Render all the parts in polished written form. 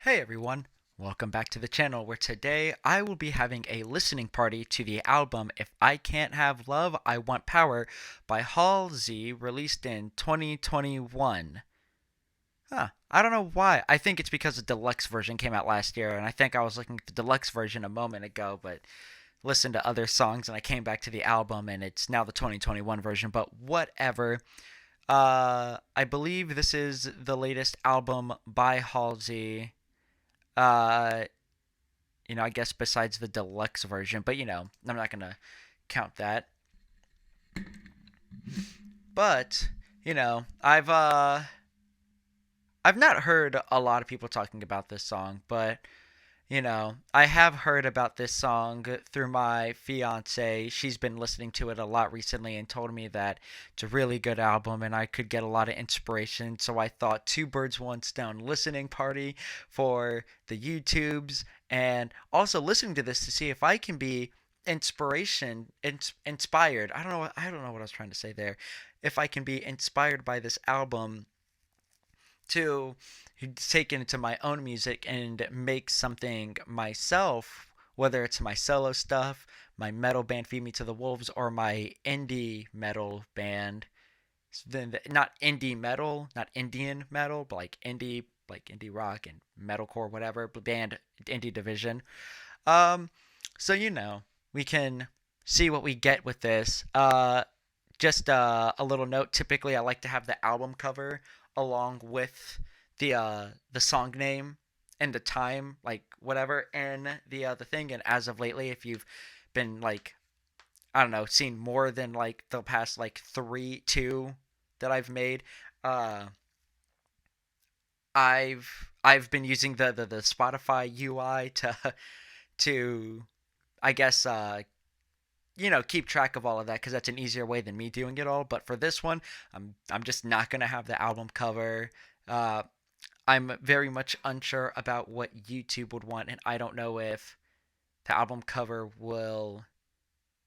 Hey everyone, welcome back to the channel where today I will be having a listening party to the album If I Can't Have Love, I Want Power by Halsey, released in 2021. I don't know why. I think it's because the deluxe version came out last year, and I think I was looking at the deluxe version a moment ago, but listened to other songs and I came back to the album and it's now the 2021 version, but whatever. I believe this is the latest album by Halsey. Uh, I guess besides the deluxe version, but I'm not gonna count that. But I've not heard a lot of people talking about this song, but I have heard about this song through my fiance. She's been listening to it a lot recently and told me that it's a really good album and I could get a lot of inspiration. So I thought two birds, one stone listening party for the YouTubes and also listening to this to see if I can be inspired. I don't know what I was trying to say there. If I can be inspired by this album to take it into my own music and make something myself, whether it's my solo stuff, my metal band Feed Me to the Wolves, or my indie metal band. Then not indie metal, not Indian metal, but like indie rock and metalcore, whatever band, indie division. Um, so we can see what we get with this. Just a little note. Typically, I like to have the album cover along with the song name and the time, like whatever, and the thing. And as of lately, if you've been like I don't know, seen more than like the past like two that I've made, uh, I've been using the Spotify UI to I guess keep track of all of that because that's an easier way than me doing it all. But for this one, I'm just not gonna have the album cover. Uh, I'm very much unsure about what YouTube would want, and I don't know if the album cover will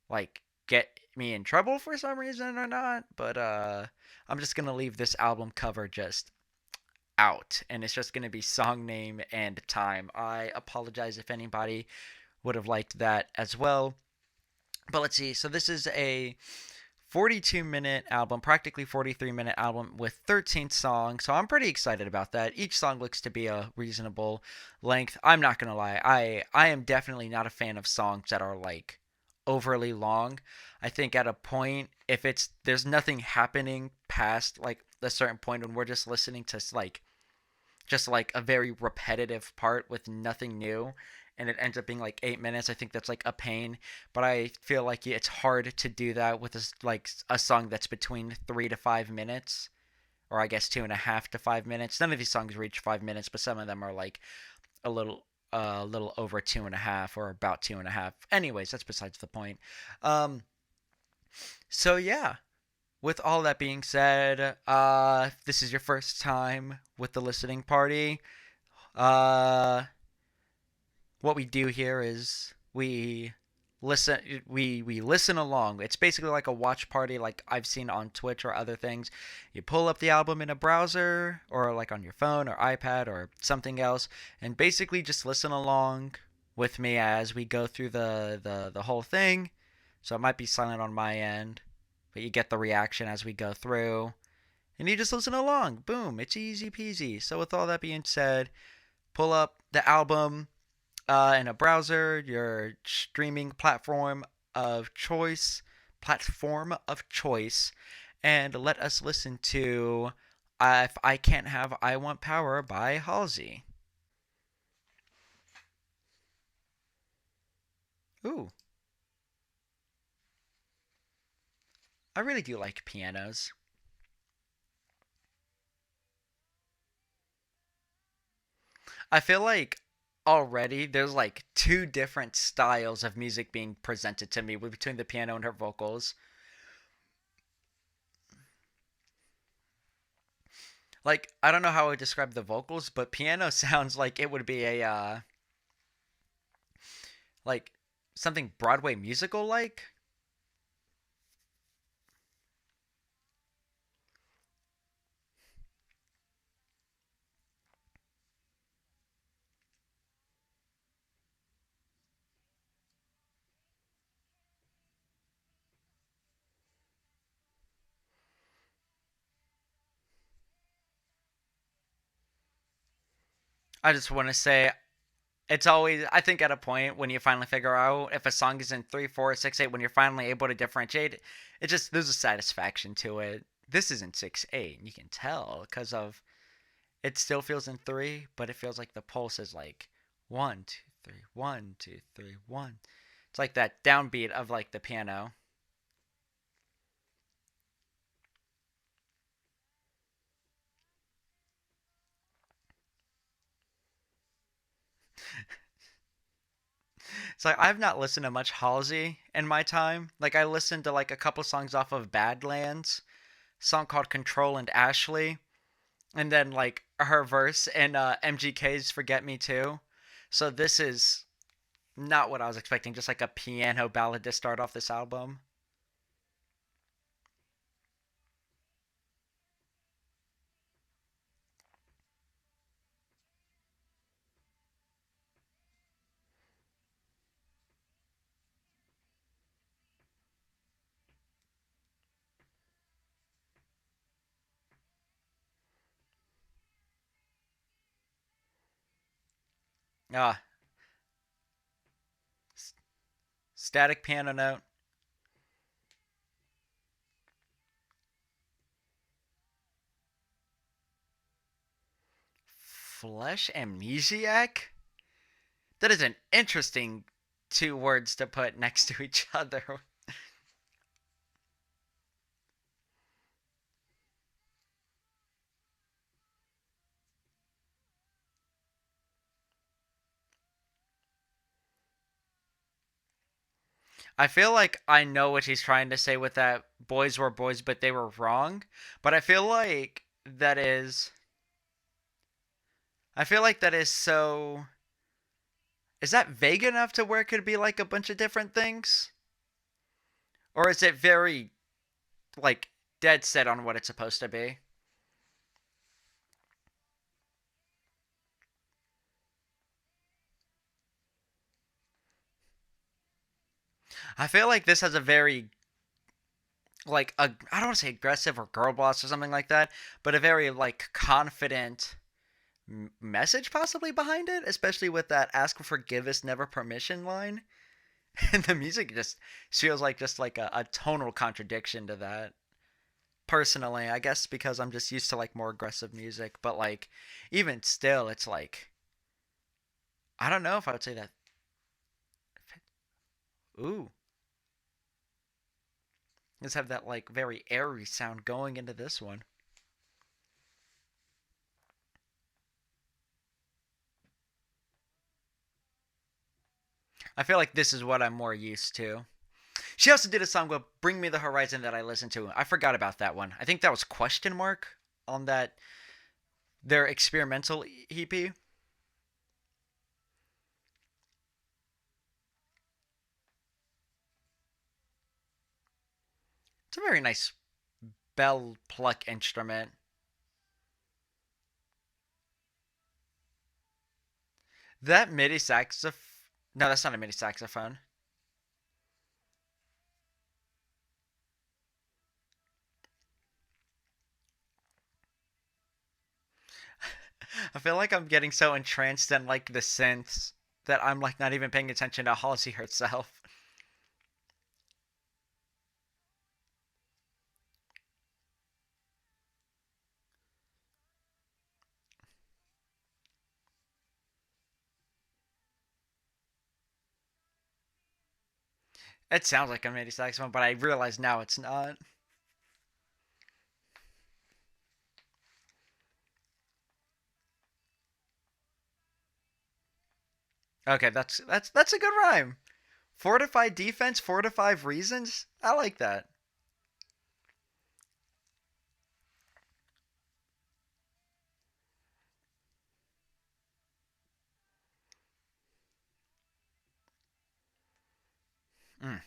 like get me in trouble for some reason or not. But I'm just gonna leave this album cover just out, and it's just gonna be song name and time. I apologize if anybody would have liked that as well. But let's see. So this is a 42-minute album, practically 43-minute album with 13 songs. So I'm pretty excited about that. Each song looks to be a reasonable length. I'm not going to lie. I am definitely not a fan of songs that are like overly long. I think at a point if it's there's nothing happening past like a certain point when we're just listening to like a very repetitive part with nothing new and it ends up being like 8 minutes. I think that's like a pain, but I feel like it's hard to do that with like a song that's between 3 to 5 minutes, or I guess 2.5 to 5 minutes. None of these songs reach 5 minutes, but some of them are like a little over 2.5 or about 2.5. Anyways, that's besides the point. Um, so yeah, with all that being said, if this is your first time with the listening party, uh, what we do here is we listen along. It's basically like a watch party like I've seen on Twitch or other things. You pull up the album in a browser or like on your phone or iPad or something else and basically just listen along with me as we go through the whole thing. So it might be silent on my end, but you get the reaction as we go through. And you just listen along. Boom, it's easy peasy. So with all that being said, pull up the album in a browser, your streaming platform of choice, and let us listen to If I Can't Have I Want Power by Halsey. Ooh, I really do like pianos. I feel like already there's like two different styles of music being presented to me between the piano and her vocals. Like, I don't know how I would describe the vocals, but piano sounds like it would be a like something Broadway musical like. I just want to say it's always, I think, at a point when you finally figure out if a song is in 3, 4, 6, 8, when you're finally able to differentiate, it just, there's a satisfaction to it. This is in 6, 8, and you can tell because of it still feels in 3, but it feels like the pulse is like 1, 2, 3, 1, 2, 3, 1. It's like that downbeat of like the piano. It's like I've not listened to much Halsey in my time. Like I listened to like a couple songs off of Badlands, a song called Control and Ashley, and then like her verse in MGK's Forget Me Too. So this is not what I was expecting, just like a piano ballad to start off this album. Ah, static piano note. Flesh amnesiac? That is an interesting two words to put next to each other. I feel like I know what he's trying to say with that boys were boys but they were wrong, but I feel like that is so, is that vague enough to where it could be like a bunch of different things? Or is it very like dead set on what it's supposed to be? I feel like this has a very like a, I don't want to say aggressive or girl boss or something like that, but a very like confident message possibly behind it, especially with that "ask for forgiveness, never permission" line. And the music just feels like just like a tonal contradiction to that. Personally, I guess because I'm just used to like more aggressive music, but like even still, it's like I don't know if I would say that. Ooh, let's have that like very airy sound going into this one. I feel like this is what I'm more used to. She also did a song with "Bring Me the Horizon" that I listened to. I forgot about that one. I think that was question mark on that their experimental EP. It's a very nice bell pluck instrument. That MIDI saxophone. No, that's not a MIDI saxophone. I feel like I'm getting so entranced in like the synths that I'm like not even paying attention to Halsey herself. It sounds like a MIDI saxophone, but I realize now it's not. Okay, that's a good rhyme. Fortify defense, fortify reasons. I like that. Mm.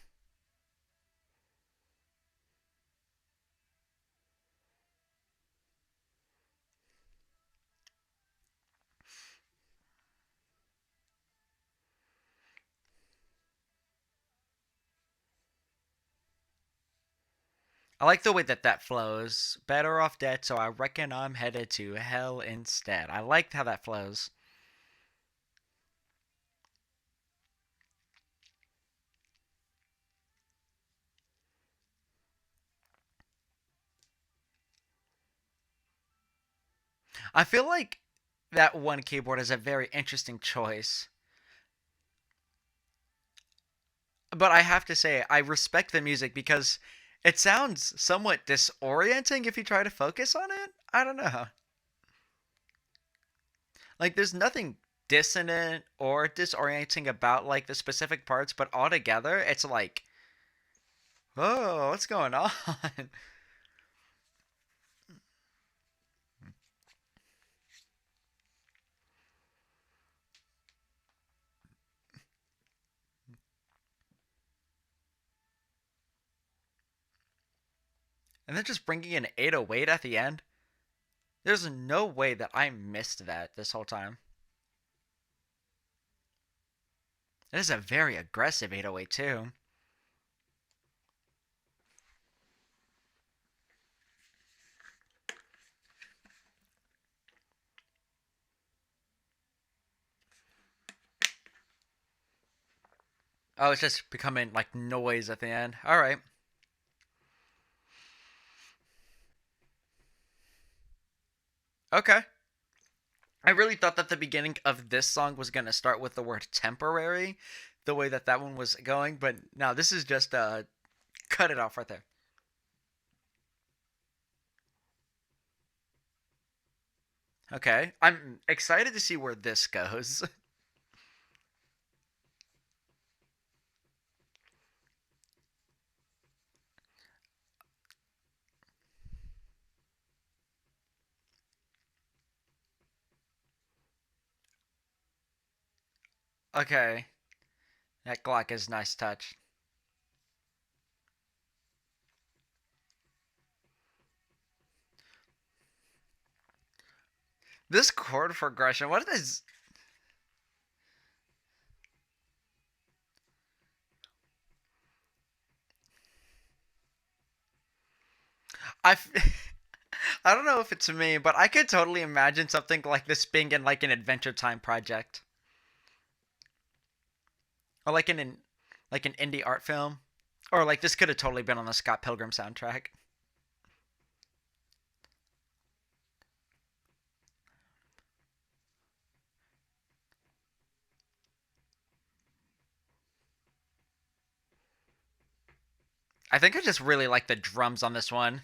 I like the way that that flows. Better off dead, so I reckon I'm headed to hell instead. I like how that flows. I feel like that one keyboard is a very interesting choice. But I have to say, I respect the music because it sounds somewhat disorienting if you try to focus on it. I don't know. Like, there's nothing dissonant or disorienting about like the specific parts, but altogether, it's like, oh, what's going on? And then just bringing in 808 at the end. There's no way that I missed that this whole time. It is a very aggressive 808 too. Oh, it's just becoming like noise at the end. All right. Okay. I really thought that the beginning of this song was going to start with the word temporary, the way that that one was going, but no, this is just cut it off right there. Okay. I'm excited to see where this goes. Okay. That Glock is nice touch. This chord progression, what is I I don't know if it's me, but I could totally imagine something like this being in like an Adventure Time project or like in an like an indie art film, or like this could have totally been on the Scott Pilgrim soundtrack. I think I just really like the drums on this one.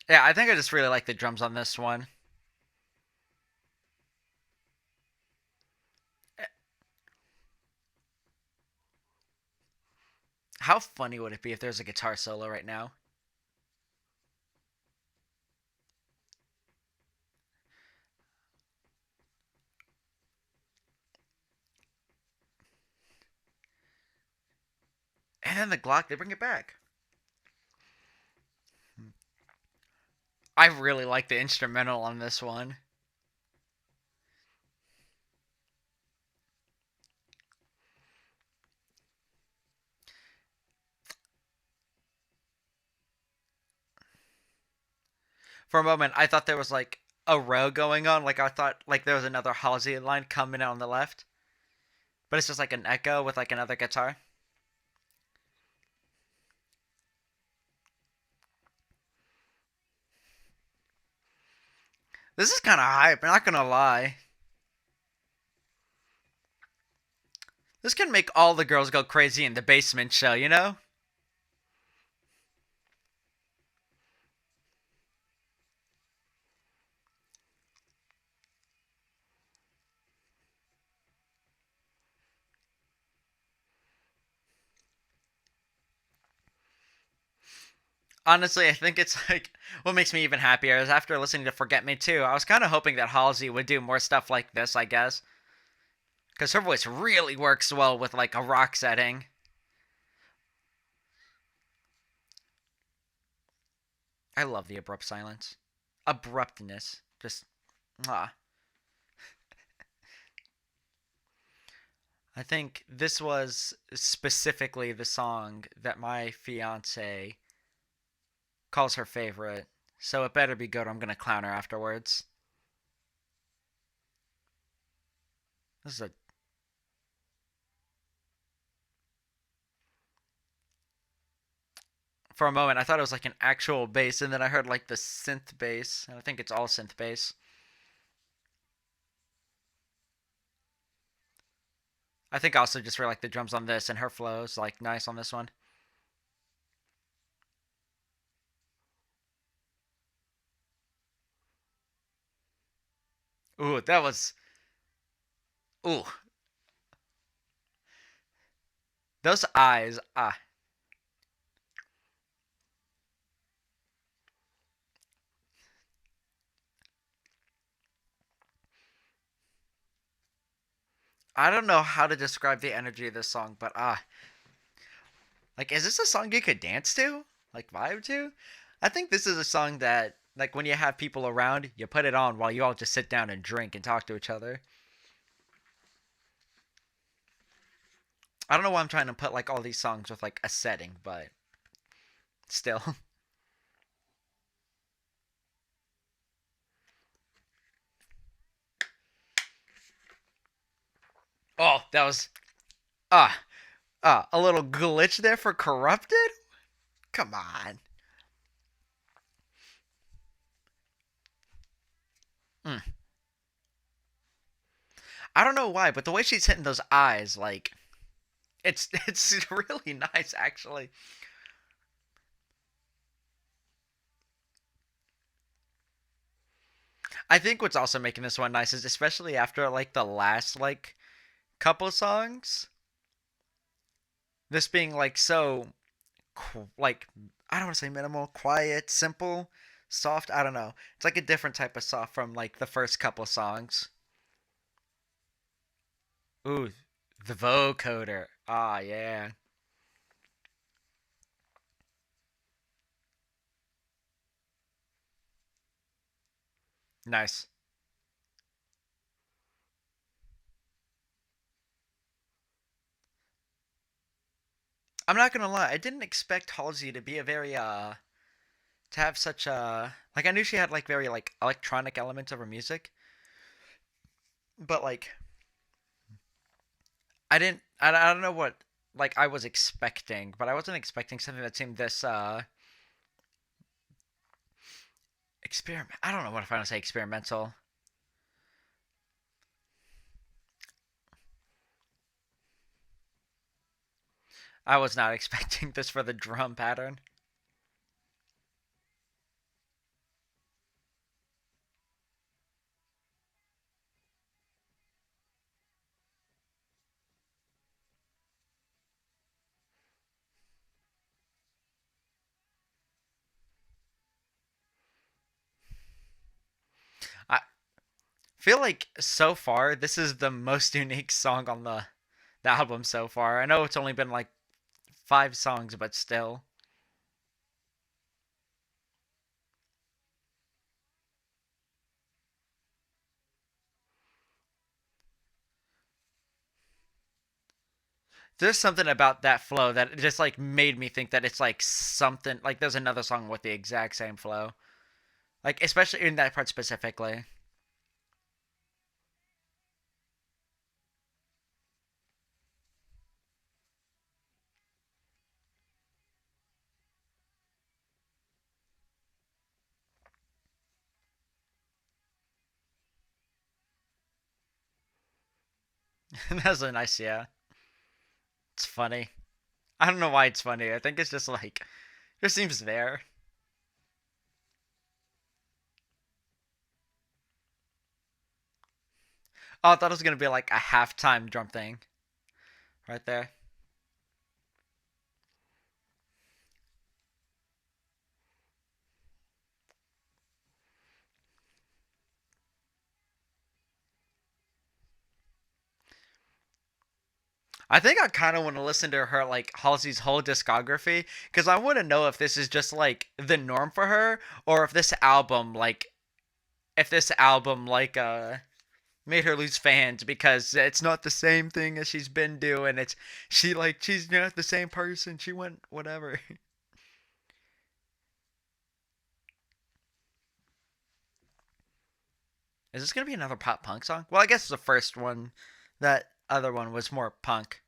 Yeah, I think I just really like the drums on this one. How funny would it be if there's a guitar solo right now? And then the Glock, they bring it back. I really like the instrumental on this one. For a moment, I thought there was like a row going on. Like I thought like there was another Halsey line coming out on the left, but it's just like an echo with like another guitar. This is kind of hype. I'm not gonna lie. This can make all the girls go crazy in the basement show, you know? Honestly, I think it's like what makes me even happier is after listening to Forget Me Too, I was kind of hoping that Halsey would do more stuff like this, I guess. Because her voice really works well with like a rock setting. I love the abrupt silence. Abruptness. Just, ah. I think this was specifically the song that my fiance calls her favorite. So it better be good or I'm going to clown her afterwards. This is a For a moment, I thought it was like an actual bass, and then I heard like the synth bass, and I think it's all synth bass. I think also just for like the drums on this and her flows like nice on this one. Ooh, that was ooh those eyes. Ah, I don't know how to describe the energy of this song, but like is this a song you could dance to, like vibe to? I think this is a song that like when you have people around, you put it on while you all just sit down and drink and talk to each other. I don't know why I'm trying to put like all these songs with like a setting, but still. Oh, that was ah a little glitch there for corrupted. Come on. Mm. I don't know why, but the way she's hitting those eyes, like it's really nice actually. I think what's also making this one nice is especially after like the last like couple songs, this being like so like I don't want to say minimal, quiet, simple, soft. I don't know. It's like a different type of soft from like the first couple songs. Ooh, the vocoder. Ah, yeah, nice. I'm not gonna lie. I didn't expect Halsey to be a very to have such a like I knew she had like very like electronic elements of her music, but like I don't know what like I was expecting, but I wasn't expecting something that seemed this experiment. I don't know what if I want to say experimental. I was not expecting this for the drum pattern. I feel like so far this is the most unique song on the album so far. I know it's only been like 5 songs, but still. There's something about that flow that just like made me think that it's like something like there's another song with the exact same flow. Like especially in that part specifically. That's a nice yeah. It's funny. I don't know why it's funny. I think it's just like just seems there. Oh, I thought it was gonna be like a halftime drum thing right there. I think I kind of want to listen to her like Halsey's whole discography because I want to know if this is just like the norm for her or if this album like made her lose fans because it's not the same thing as she's been doing. It's she's not the same person. She went whatever. Is this gonna be another pop punk song? Well, I guess the first one, that other one was more punk.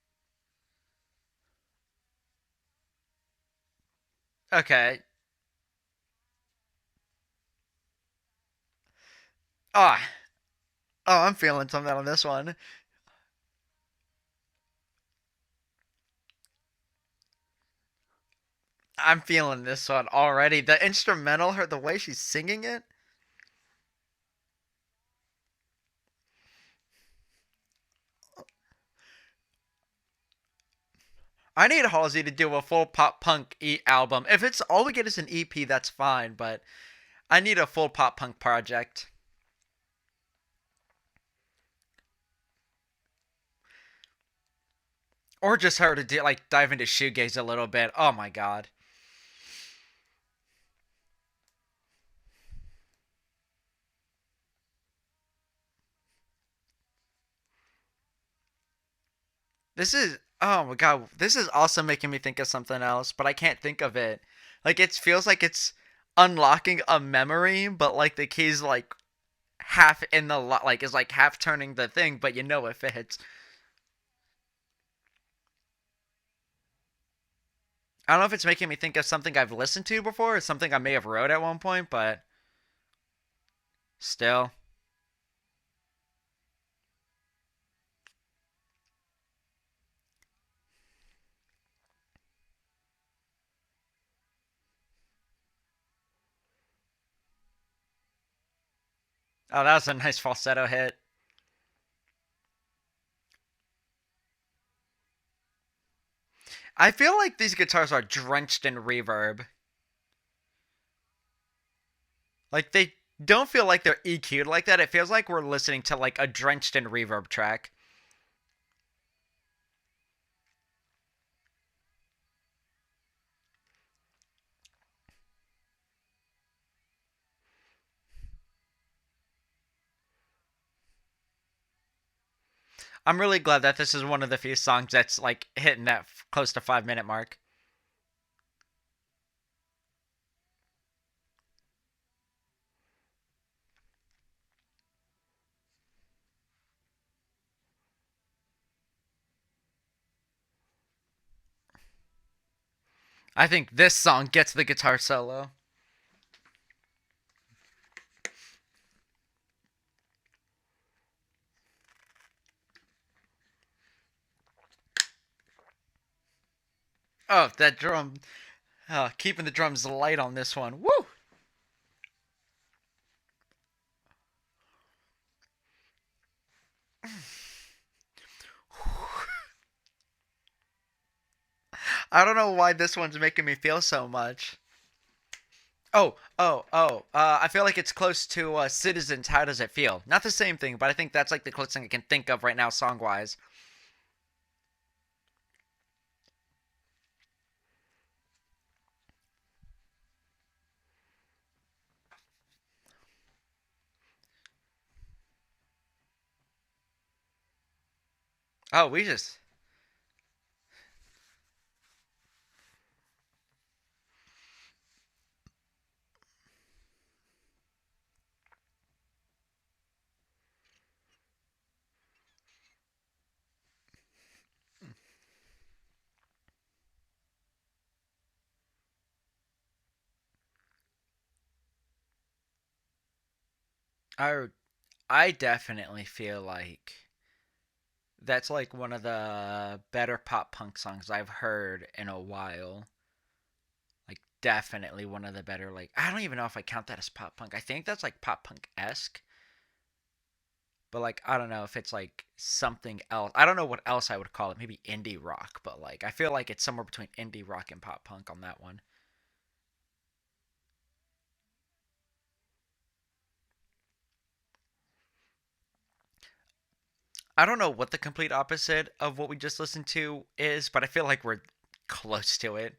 Okay. Oh, oh, I'm feeling something on this one. I'm feeling this one already. The instrumental, her the way she's singing it. I need Halsey to do a full pop punk album. If it's all we get is an EP, that's fine. But I need a full pop punk project, or just her to do like dive into shoegaze a little bit. Oh my god, this is oh my god, this is also making me think of something else, but I can't think of it. Like it feels like it's unlocking a memory, but like the key's like half in the like is like half turning the thing, but you know it fits. I don't know if it's making me think of something I've listened to before or something I may have wrote at one point, but still. Oh, that was a nice falsetto hit. I feel like these guitars are drenched in reverb. Like they don't feel like they're EQ'd like that. It feels like we're listening to like a drenched in reverb track. I'm really glad that this is one of the few songs that's like hitting that close to 5 minute mark. I think this song gets the guitar solo. Oh, that drum. Oh, keeping the drums light on this one. Woo! I don't know why this one's making me feel so much. Oh. I feel like it's close to Citizens. How does it feel? Not the same thing, but I think that's like the closest thing I can think of right now, song wise. Oh, we just. I I definitely feel like that's like one of the better pop punk songs I've heard in a while. Like definitely one of the better. Like I don't even know if I count that as pop punk. I think that's like pop punk esque. But like I don't know if it's like something else. I don't know what else I would call it. Maybe indie rock, but like I feel like it's somewhere between indie rock and pop punk on that one. I don't know what the complete opposite of what we just listened to is, but I feel like we're close to it.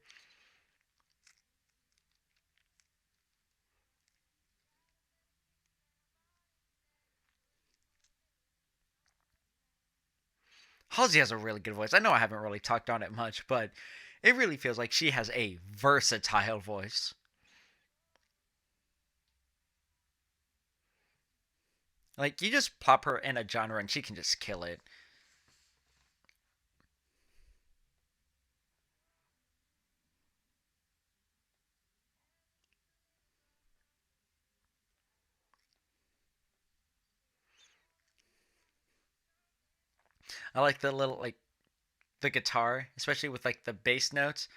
Halsey has a really good voice. I know I haven't really talked on it much, but it really feels like she has a versatile voice. Like you just plop her in a genre and she can just kill it. I like the little like the guitar, especially with like the bass notes.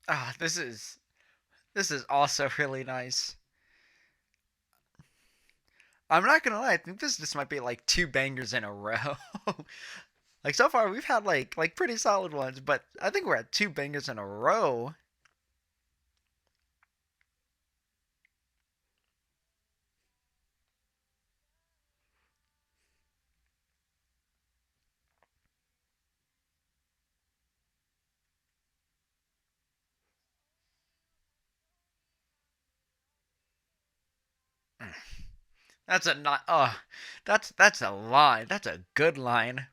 Ah, this is also really nice. I'm not gonna lie, I think this just might be like two bangers in a row. Like so far we've had like pretty solid ones, but I think we're at two bangers in a row. That's a not that's a line. That's a good line.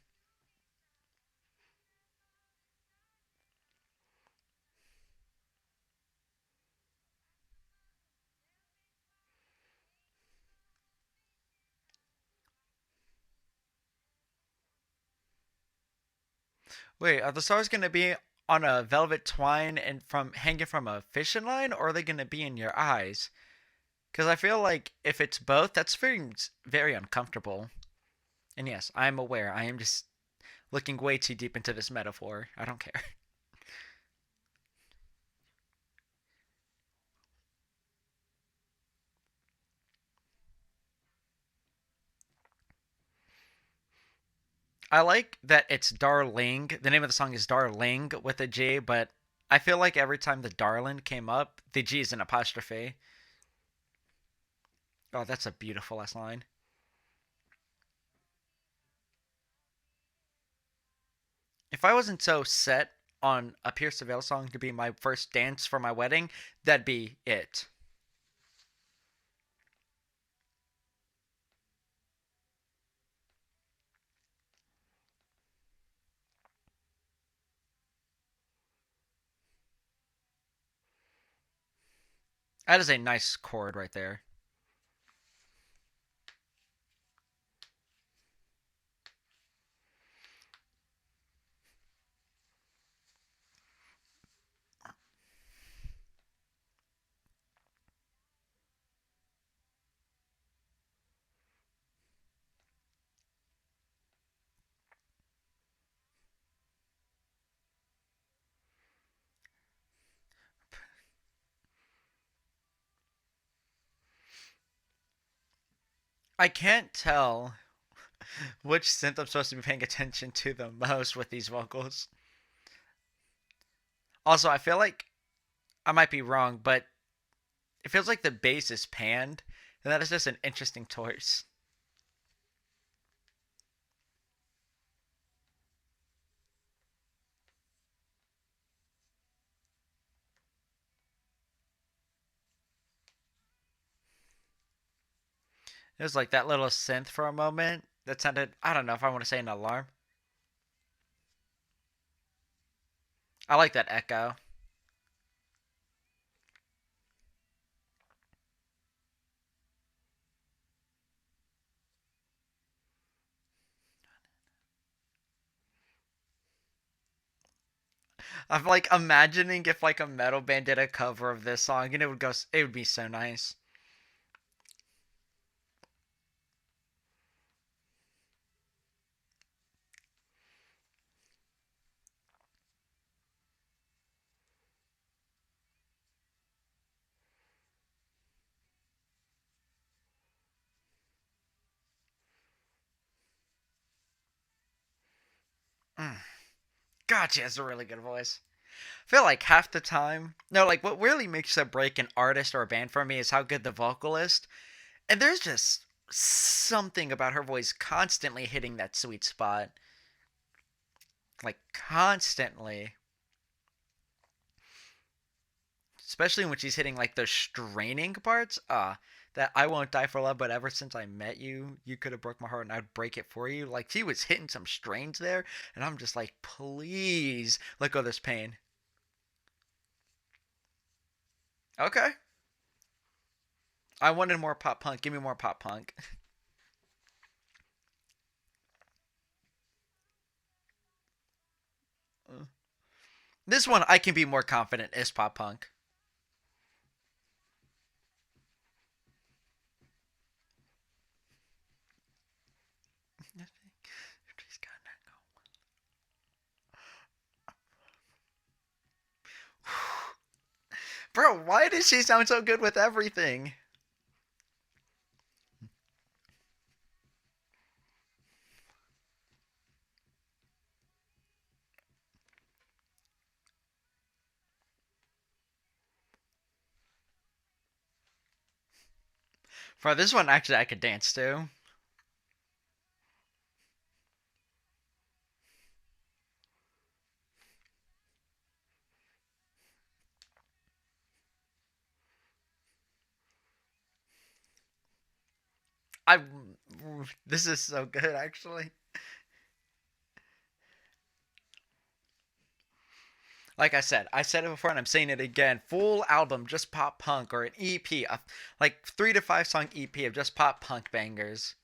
Wait, are the stars gonna be on a velvet twine and from hanging from a fishing line, or are they gonna be in your eyes? Because I feel like if it's both, that's very uncomfortable. And yes, I am aware. I am just looking way too deep into this metaphor. I don't care. I like that it's Darling. The name of the song is Darling with a G, but I feel like every time the Darling came up, the G is an apostrophe. Oh, that's a beautiful last line. If I wasn't so set on a Pierce the Veil song to be my first dance for my wedding, that'd be it. That is a nice chord right there. I can't tell which synth I'm supposed to be paying attention to the most with these vocals. Also, I feel like I might be wrong, but it feels like the bass is panned, and that is just an interesting choice. It was like that little synth for a moment that sounded, I don't know if I want to say an alarm. I like that echo. I'm like imagining if like a metal band did a cover of this song and it would be so nice. Mm. God, she has a really good voice. I feel like half the time, no, like what really makes a break an artist or a band for me is how good the vocalist. And there's just something about her voice constantly hitting that sweet spot, like constantly. Especially when she's hitting like the straining parts. That I won't die for love, but ever since I met you, you could have broke my heart and I'd break it for you. Like she was hitting some strains there, and I'm just like, please let go of this pain. Okay, I wanted more pop punk. Give me more pop punk. This one I can be more confident is pop punk. Bro, why does she sound so good with everything? Bro, this one actually I could dance to. I. This is so good, actually. Like I said it before and I'm saying it again. Full album, just pop punk, or an EP, like 3 to 5 song EP of just pop punk bangers.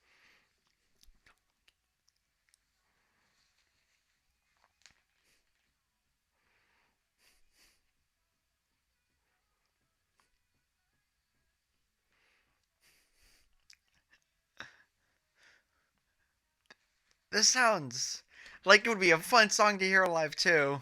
This sounds like it would be a fun song to hear live too.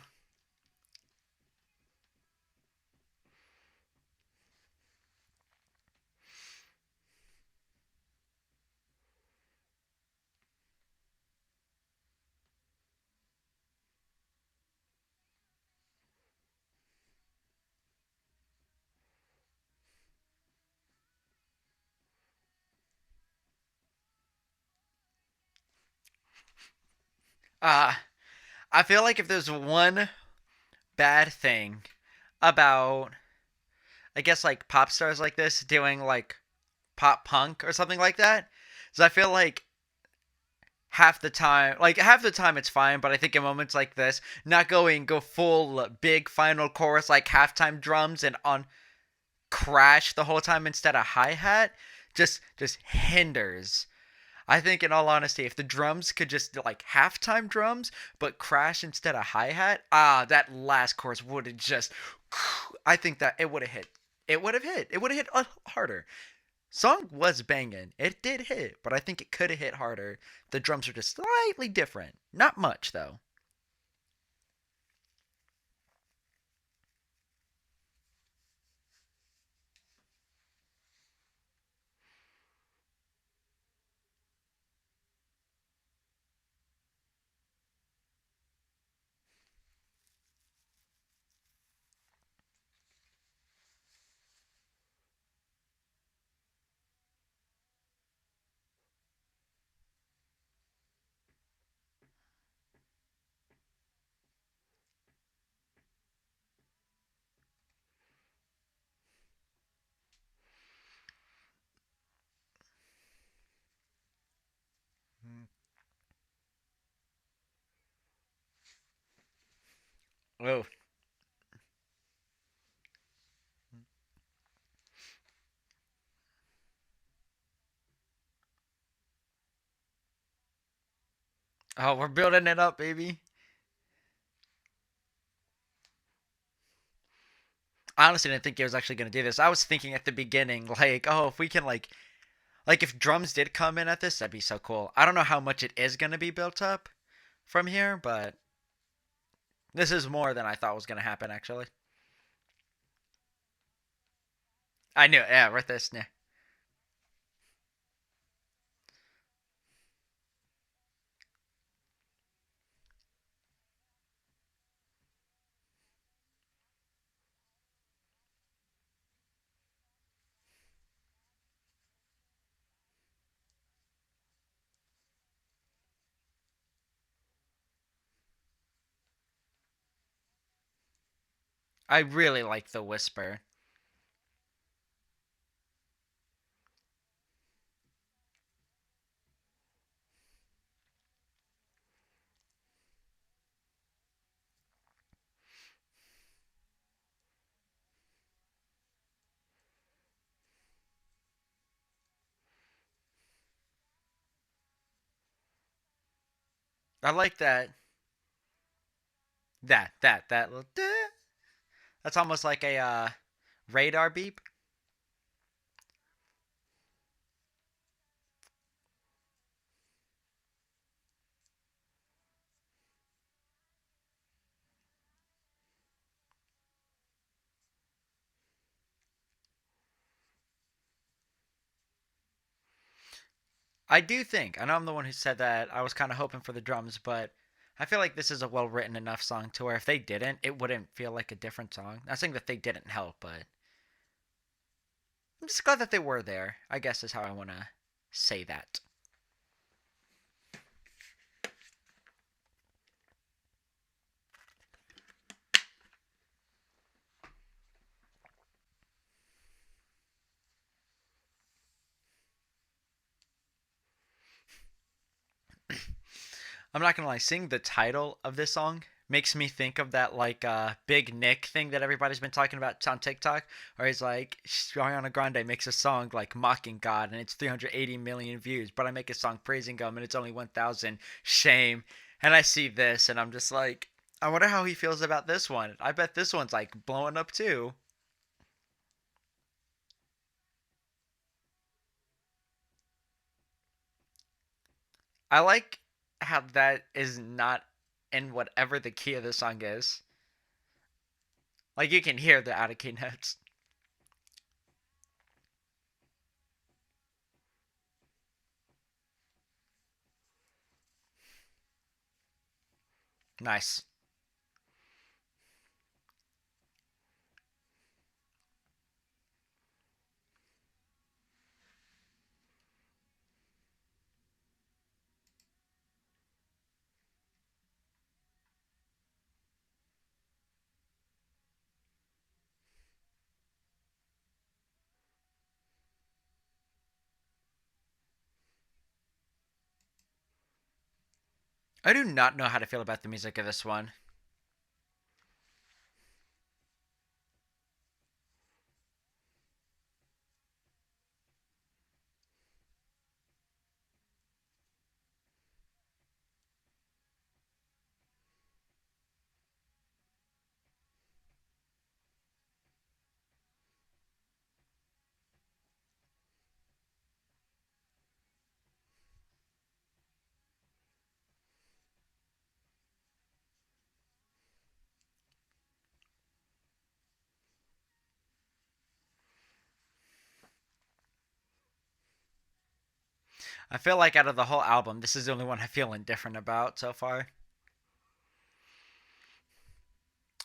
Uh, I feel like if there's one bad thing about, I guess, like pop stars like this doing like pop punk or something like that, is I feel like half the time it's fine, but I think in moments like this, not go full big final chorus like halftime drums and on crash the whole time instead of hi hat, just hinders. I think, in all honesty, if the drums could just like halftime drums, but crash instead of hi hat, that last chorus would have just. I think that it would have hit. It would have hit. It would have hit harder. Song was banging. It did hit, but I think it could have hit harder. The drums are just slightly different. Not much though. Oh, oh, we're building it up, baby. I honestly didn't think he was actually gonna do this. I was thinking at the beginning, like, oh, if we can like if drums did come in at this, that'd be so cool. I don't know how much it is gonna be built up from here, but this is more than I thought was gonna happen. Actually, I knew. It. Yeah, right this. Yeah. I really like the whisper. I like that. That little that's almost like a radar beep. I do think I know I'm the one who said that. I was kind of hoping for the drums, but I feel like this is a well written enough song to where if they didn't, it wouldn't feel like a different song. Not saying that they didn't help, but I'm just glad that they were there. I guess is how I want to say that. I'm not gonna lie, seeing the title of this song makes me think of that like Big Nick thing that everybody's been talking about on TikTok, where he's like Ariana Grande makes a song like mocking God and it's 380 million views, but I make a song praising Him and it's only 1,000. Shame. And I see this and I'm just like, I wonder how he feels about this one. I bet this one's like blowing up too. I like how that is not in whatever the key of the song is. Like you can hear the out of key notes. Nice. I do not know how to feel about the music of this one. I feel like out of the whole album, this is the only one I feel indifferent about so far.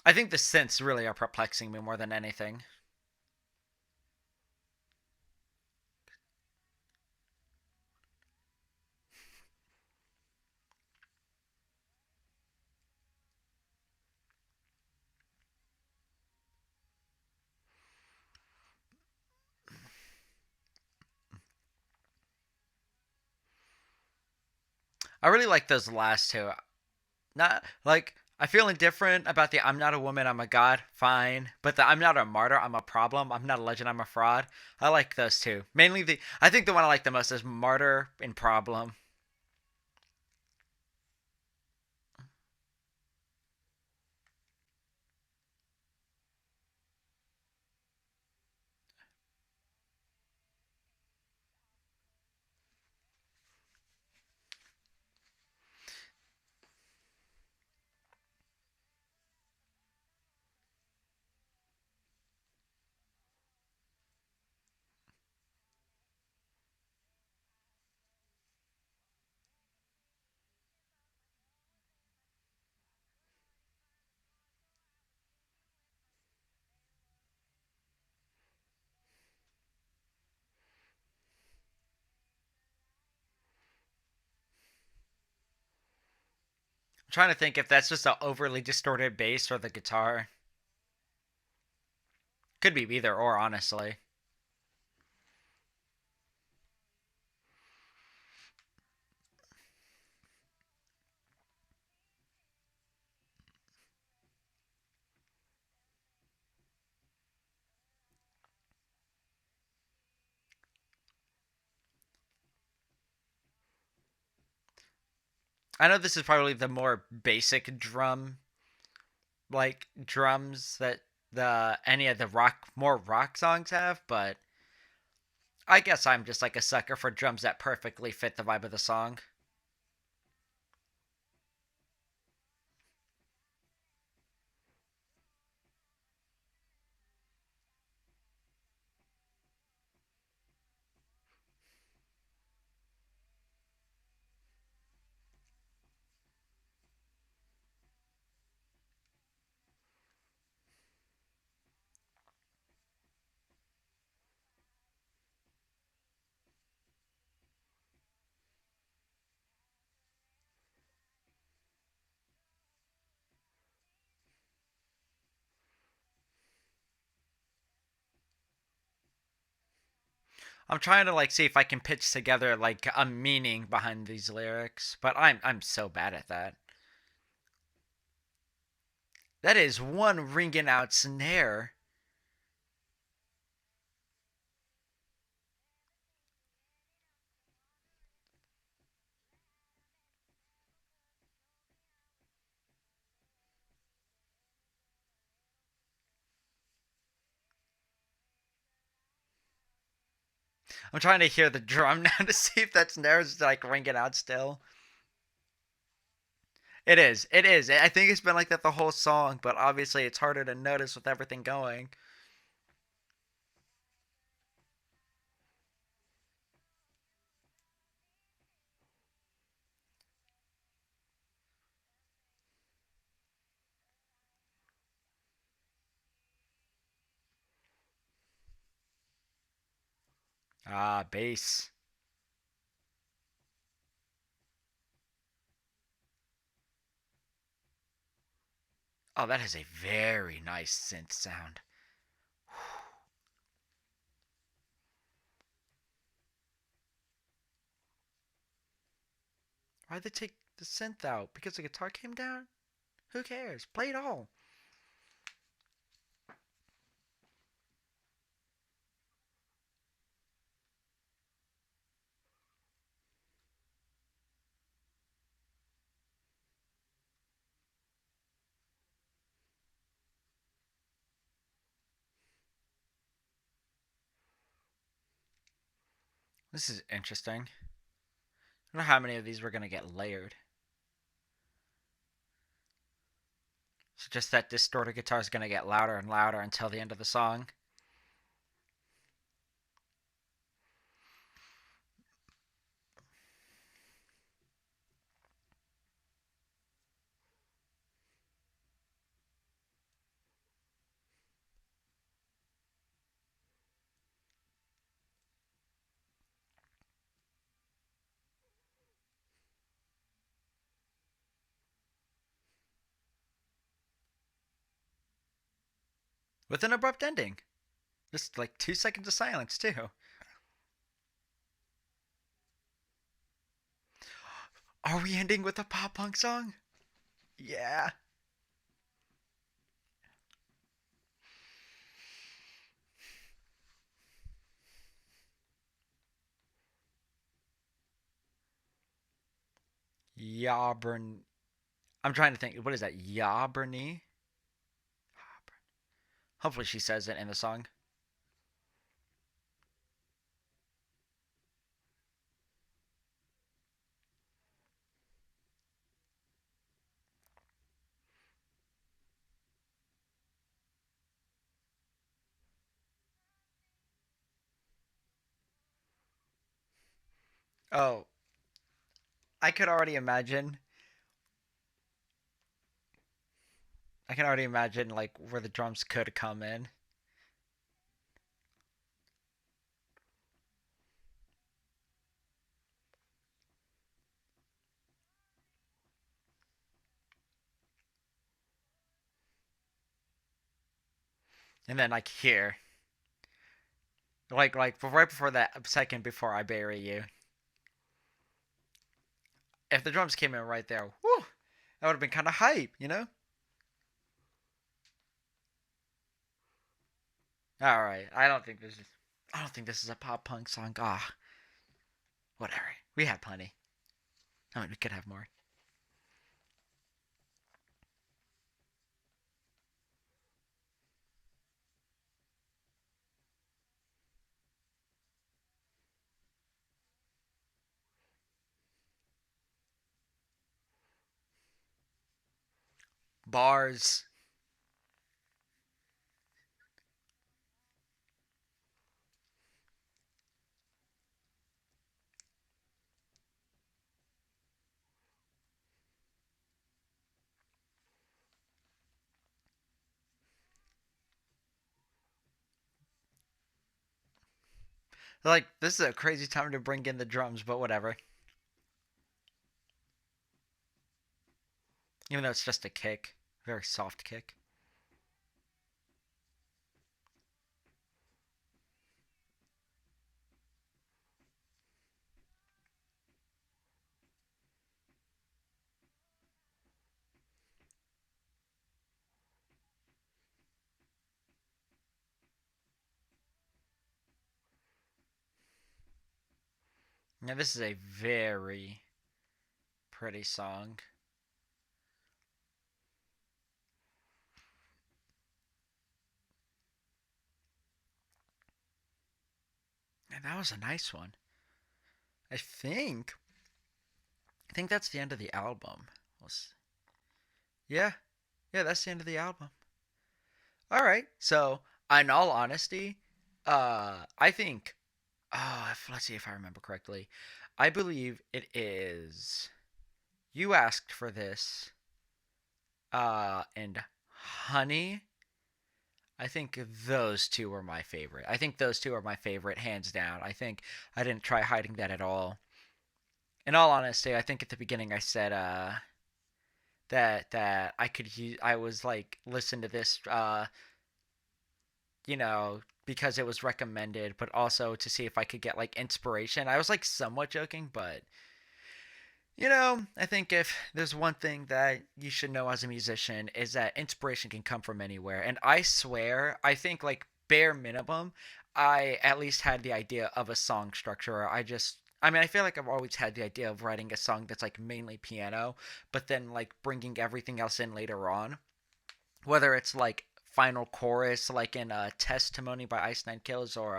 I think the synths really are perplexing me more than anything. I really like those last two. Not like I feel indifferent about the I'm not a woman, I'm a god, fine. But the I'm not a martyr, I'm a problem. I'm not a legend, I'm a fraud. I like those two. Mainly the I think the one I like the most is martyr and problem. I'm trying to think if that's just an overly distorted bass or the guitar. Could be either or, honestly. I know this is probably the more basic drum like drums that the any of the more rock songs have, but I guess I'm just like a sucker for drums that perfectly fit the vibe of the song. I'm trying to like see if I can pitch together like a meaning behind these lyrics, but I'm so bad at that. That is one ringing out snare. I'm trying to hear the drum now to see if that snare is like ringing out still. It is. It is. I think it's been like that the whole song, but obviously it's harder to notice with everything going. Ah, bass. Oh, that has a very nice synth sound. Why'd they take the synth out? Because the guitar came down? Who cares? Play it all. This is interesting. I don't know how many of these we're gonna get layered. So just that distorted guitar is gonna get louder and louder until the end of the song. With an abrupt ending. Just like 2 seconds of silence, too. Are we ending with a pop punk song? Yeah. Yabern. I'm trying to think. What is that? Yaberny? Hopefully she says it in the song. Oh, I could already imagine. I can already imagine like where the drums could come in. And then like here. Like right before that second before I bury you. If the drums came in right there, whew, that would have been kind of hype, you know? All right, I don't think this is a pop punk song. Ah, whatever. We had plenty. I mean, we could have more. Bars. Like, this is a crazy time to bring in the drums, but whatever. Even though it's just a kick. Very soft kick. Now, this is a very pretty song. And that was a nice one. I think. I think that's the end of the album. Yeah, yeah, that's the end of the album. All right. So, in all honesty, I think. Let's see if I remember correctly. I believe it is. You asked for this. And Honey. I think those two were my favorite. I think those two are my favorite, hands down. I think I didn't try hiding that at all. In all honesty, I think at the beginning I said that I could use. I was like, listen to this, because it was recommended, but also to see if I could get like inspiration. I was like somewhat joking, but I think if there's one thing that you should know as a musician is that inspiration can come from anywhere. And I swear, I think like bare minimum, I at least had the idea of a song structure. I feel like I've always had the idea of writing a song that's like mainly piano, but then like bringing everything else in later on. Whether it's like final chorus, like in Testimony by Ice Nine Kills, or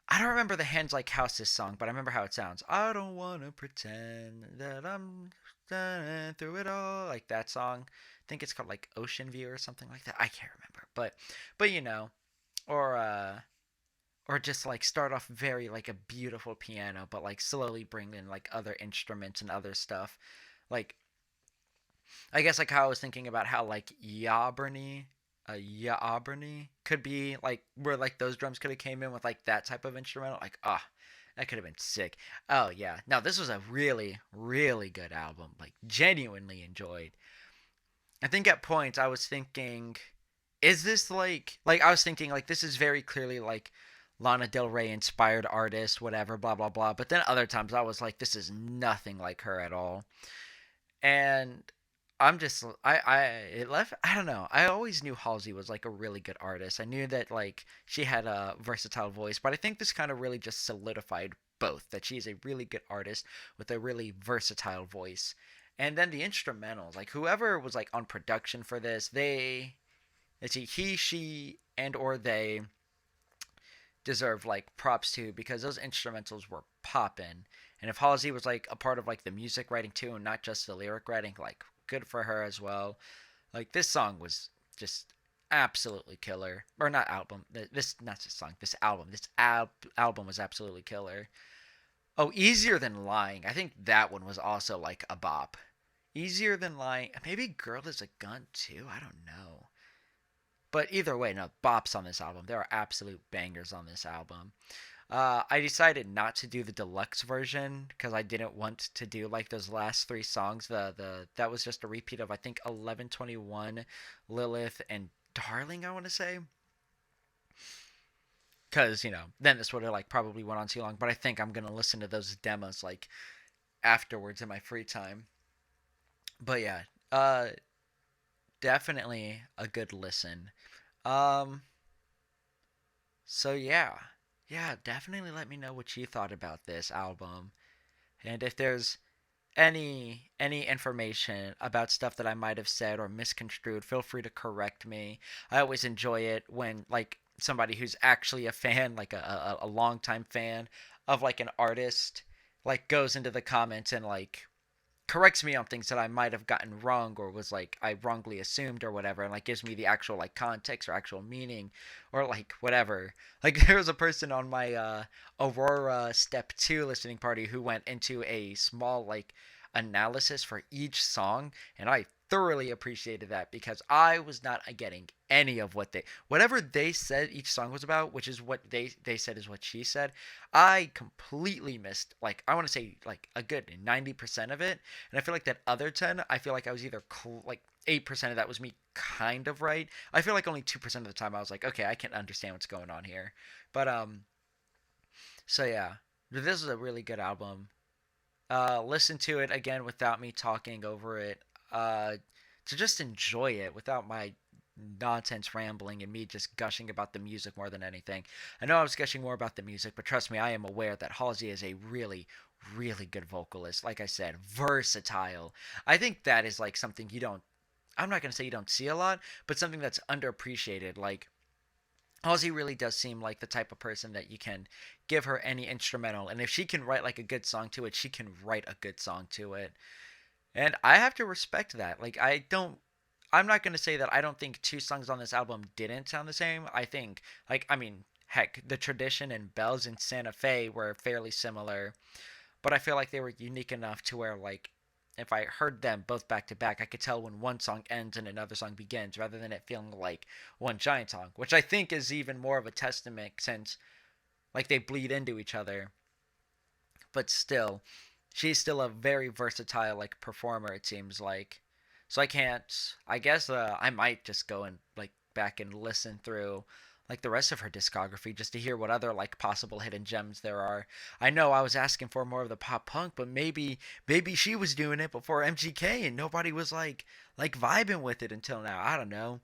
I don't remember the Hands Like Houses song, but I remember how it sounds. I don't want to pretend that I'm through it all. Like that song. I think it's called like Ocean View or something like that. I can't remember. But or or just like start off very like a beautiful piano, but like slowly bring in like other instruments and other stuff. Like I guess like how I was thinking about how like Yaberny could be like where like those drums could have came in with like that type of instrumental. Like that could have been sick. Oh yeah, no, this was a really really good album. Like genuinely enjoyed. I think at points I was thinking, is this like I was thinking like this is very clearly like Lana Del Rey inspired artist, whatever, blah blah blah. But then other times I was like, this is nothing like her at all. And I'm just I it left I don't know. I always knew Halsey was like a really good artist. I knew that like she had a versatile voice, but I think this kind of really just solidified both that she's a really good artist with a really versatile voice. And then the instrumentals, like whoever was like on production for this, let's see, he, she, and or they deserve like props too because those instrumentals were popping. And if Halsey was like a part of like the music writing too and not just the lyric writing, like good for her as well. Like this song was just absolutely killer. Or not album. This not this song. This album. Album was absolutely killer. Oh, Easier Than Lying. I think that one was also like a bop. Easier Than Lying. Maybe Girl Is a Gun too. I don't know. But either way, no, bops on this album. There are absolute bangers on this album. I decided not to do the deluxe version because I didn't want to do like those last three songs. The that was just a repeat of I think 1121, Lilith, and Darling. I want to say because then this would have like probably went on too long. But I think I'm gonna listen to those demos like afterwards in my free time. But yeah, definitely a good listen. Um, so yeah, definitely let me know what you thought about this album, and if there's any information about stuff that I might have said or misconstrued, feel free to correct me. I always enjoy it when like somebody who's actually a fan, like a longtime fan of like an artist, like goes into the comments and like corrects me on things that I might have gotten wrong or was like I wrongly assumed or whatever, and like gives me the actual like context or actual meaning or like whatever. Like there was a person on my Aurora Step 2 listening party who went into a small like analysis for each song, and I thoroughly appreciated that because I was not getting any of what they whatever they said each song was about, which is what they said is what she said. I completely missed, like, I want to say like a good 90% of it, and I feel like that other 10, I feel like I was either like 8% of that was me kind of right. I feel like only 2% of the time I was like, okay, I can understand what's going on here. But so yeah, this is a really good album. Listen to it again without me talking over it. To just enjoy it without my nonsense rambling and me just gushing about the music more than anything. I know I was gushing more about the music, but trust me, I am aware that Halsey is a really, really good vocalist. Like I said, versatile. I think that is like something you don't. I'm not gonna say you don't see a lot, but something that's underappreciated. Like Halsey really does seem like the type of person that you can give her any instrumental, and if she can write like a good song to it, she can write a good song to it. And I have to respect that. Like I don't I'm not going to say that I don't think two songs on this album didn't sound the same. I think like I mean, heck, The Tradition and Bells in Santa Fe were fairly similar, but I feel like they were unique enough to where like if I heard them both back to back, I could tell when one song ends and another song begins rather than it feeling like one giant song, which I think is even more of a testament since like they bleed into each other. But still, she's still a very versatile like performer, it seems like. So I can't, I guess I might just go and like back and listen through like the rest of her discography just to hear what other like possible hidden gems there are. I know I was asking for more of the pop punk, but maybe she was doing it before MGK and nobody was like vibing with it until now. I don't know.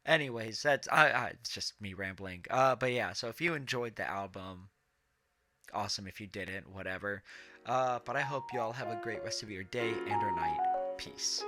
Anyways, that's it's just me rambling. But yeah, so if you enjoyed the album, awesome. If you didn't, whatever. But I hope you all have a great rest of your day and or night. Peace.